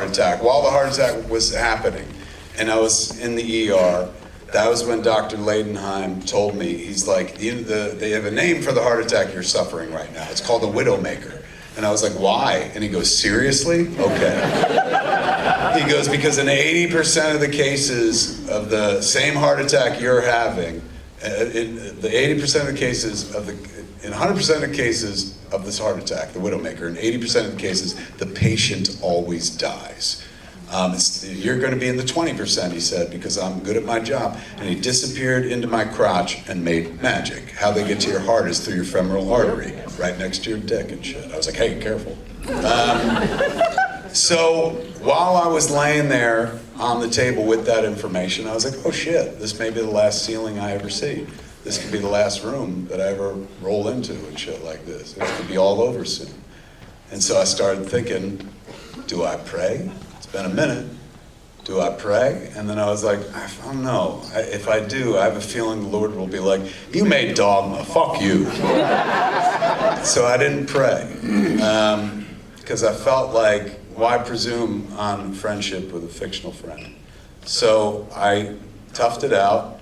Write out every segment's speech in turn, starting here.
attack. While the heart attack was happening, and I was in the ER, that was when Dr. Leidenheim told me, he's like, they have a name for the heart attack you're suffering right now. It's called a widowmaker. And I was like, why? And he goes, seriously? Okay. He goes, because in 80% of the cases of the same heart attack you're having, in 100% of the cases of this heart attack, the widowmaker, in 80% of the cases, the patient always dies. You're going to be in the 20%, he said, because I'm good at my job. And he disappeared into my crotch and made magic. How they get to your heart is through your femoral artery, right next to your dick and shit. I was like, hey, careful. So while I was laying there on the table with that information, I was like, oh shit, this may be the last ceiling I ever see. This could be the last room that I ever roll into and shit like this. It could be all over soon. And so I started thinking, do I pray? It's been a minute. Do I pray? And then I was like, I don't know. If I do, I have a feeling the Lord will be like, you made Dogma, fuck you. So I didn't pray. Because I felt like, why presume on friendship with a fictional friend? So I toughed it out,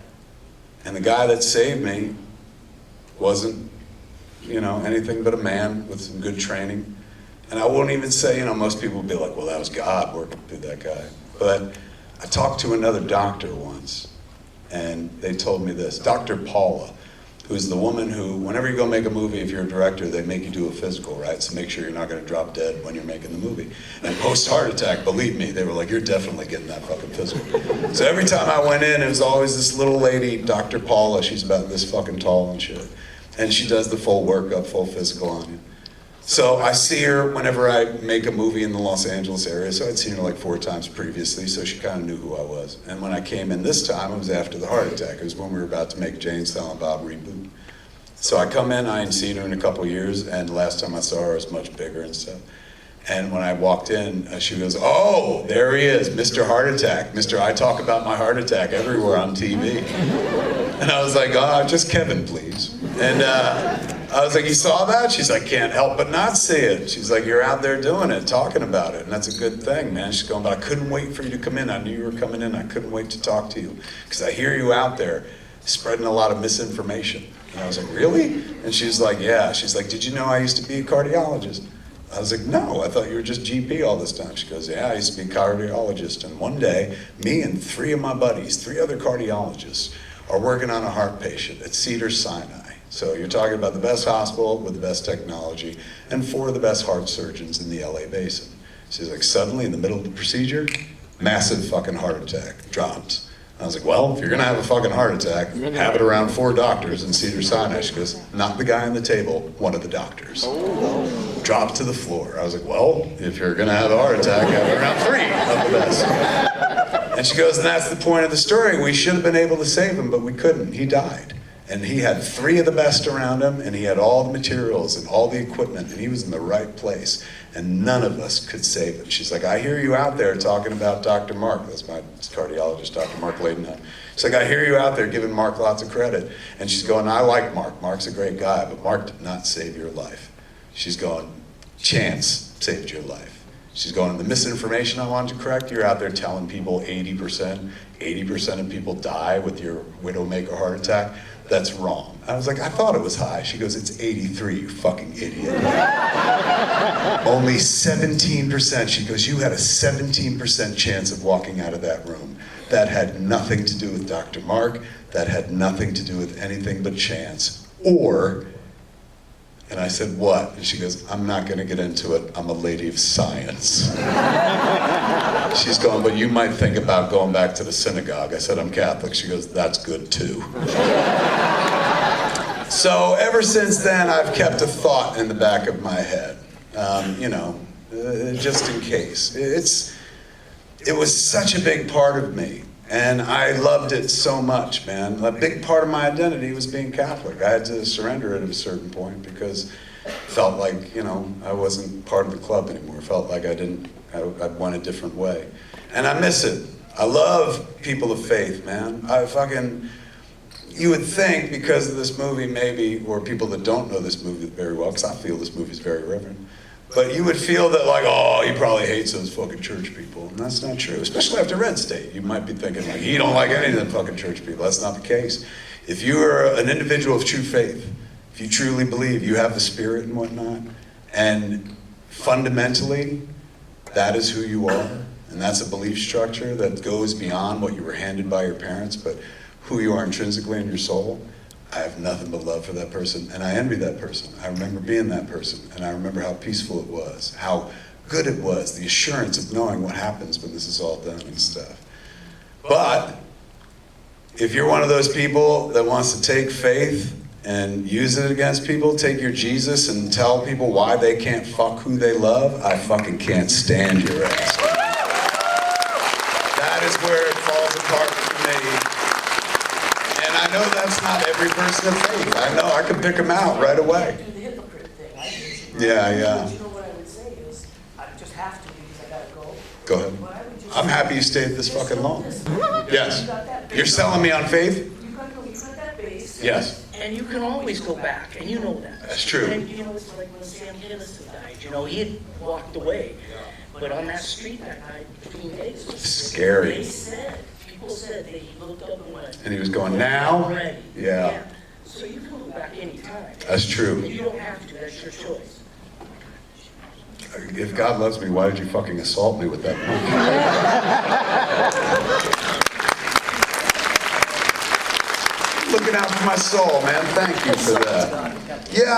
and the guy that saved me wasn't, anything but a man with some good training. And I won't even say, most people would be like, well, that was God working through that guy. But I talked to another doctor once, and they told me this. Dr. Paula, who's the woman who, whenever you go make a movie, if you're a director, they make you do a physical, right? So make sure you're not going to drop dead when you're making the movie. And post-heart attack, believe me, they were like, you're definitely getting that fucking physical. So every time I went in, it was always this little lady, Dr. Paula, she's about this fucking tall and shit. And she does the full workup, full physical on you. So I see her whenever I make a movie in the Los Angeles area, so I'd seen her like 4 times previously, so she kind of knew who I was. And when I came in this time, it was after the heart attack. It was when we were about to make Jane, Silent Bob reboot. So I come in, I hadn't seen her in a couple of years, and the last time I saw her, I was much bigger and stuff. And when I walked in, she goes, oh, there he is, Mr. Heart Attack. Mr. I talk about my heart attack everywhere on TV. And I was like, oh, just Kevin, please. And I was like, you saw that? She's like, can't help but not see it. She's like, you're out there doing it, talking about it, and that's a good thing, man. She's going, but I couldn't wait for you to come in. I knew you were coming in. I couldn't wait to talk to you, because I hear you out there spreading a lot of misinformation. And I was like, really? And she's like, yeah. She's like, did you know I used to be a cardiologist? I was like, no, I thought you were just GP all this time. She goes, yeah, I used to be a cardiologist. And one day, me and 3 of my buddies, 3 other cardiologists, are working on a heart patient at Cedars-Sinai. So you're talking about the best hospital with the best technology and 4 of the best heart surgeons in the LA basin. She's like, suddenly in the middle of the procedure, massive fucking heart attack, drops. I was like, well, if you're gonna have a fucking heart attack, have it around 4 doctors in Cedars-Sinai. She goes, not the guy on the table, one of the doctors. Dropped to the floor. I was like, well, if you're gonna have a heart attack, have it around 3 of the best. And she goes, and that's the point of the story. We should have been able to save him, but we couldn't. He died. And he had 3 of the best around him, and he had all the materials and all the equipment, and he was in the right place, and none of us could save him. She's like, I hear you out there talking about Dr. Mark. That's my cardiologist, Dr. Mark Leidenheim. She's like, I hear you out there giving Mark lots of credit. And she's going, I like Mark. Mark's a great guy, but Mark did not save your life. She's going, Chance saved your life. She's going, the misinformation I wanted to correct, you're out there telling people 80% of people die with your widowmaker heart attack. That's wrong. I was like, I thought it was high. She goes, it's 83, you fucking idiot. Only 17%. She goes, you had a 17% chance of walking out of that room. That had nothing to do with Dr. Mark. That had nothing to do with anything but chance. And I said, what? And she goes, I'm not gonna get into it. I'm a lady of science. She's going, but you might think about going back to the synagogue. I said, I'm Catholic. She goes, that's good too. So ever since then, I've kept a thought in the back of my head, just in case. It was such a big part of me, and I loved it so much, man. A big part of my identity was being Catholic. I had to surrender it at a certain point because it felt like, I wasn't part of the club anymore. It felt like I went a different way. And I miss it. I love people of faith, man. You would think because of this movie maybe, or people that don't know this movie very well, because I feel this movie is very reverent, But you would feel that like, oh, he probably hates those fucking church people. And that's not true, especially after Red State. You might be thinking like, he don't like any of them fucking church people. That's not the case. If you are an individual of true faith, if you truly believe you have the Spirit and whatnot, and fundamentally, that is who you are, and that's a belief structure that goes beyond what you were handed by your parents, but who you are intrinsically in your soul, I have nothing but love for that person, and I envy that person. I remember being that person, and I remember how peaceful it was, how good it was, the assurance of knowing what happens when this is all done and stuff. But if you're one of those people that wants to take faith and use it against people, take your Jesus and tell people why they can't fuck who they love, I fucking can't stand your ass. That is where it falls apart for me. And I know that's not every person of faith. I know, I can pick them out right away. Do the hypocrite thing. I do. Yeah, yeah. But you know what I would say is, I just have to because I gotta go. Go ahead. But I would just I'm happy you stayed this fucking long. Yes. You got that base. You're selling me on faith? You got that base. Yes. And you can always go back, and you know that. That's true. And you know, it's like when Sam Hennessy died, you know, he had walked away. But on that street that night, between days, it was Scary. people said they looked up and went. And he was going, now? Already. Yeah. So you can go back anytime. That's true. You don't have to, that's your choice. If God loves me, why did you fucking assault me with that punch? Looking out for my soul, man. Thank you for that. Yeah.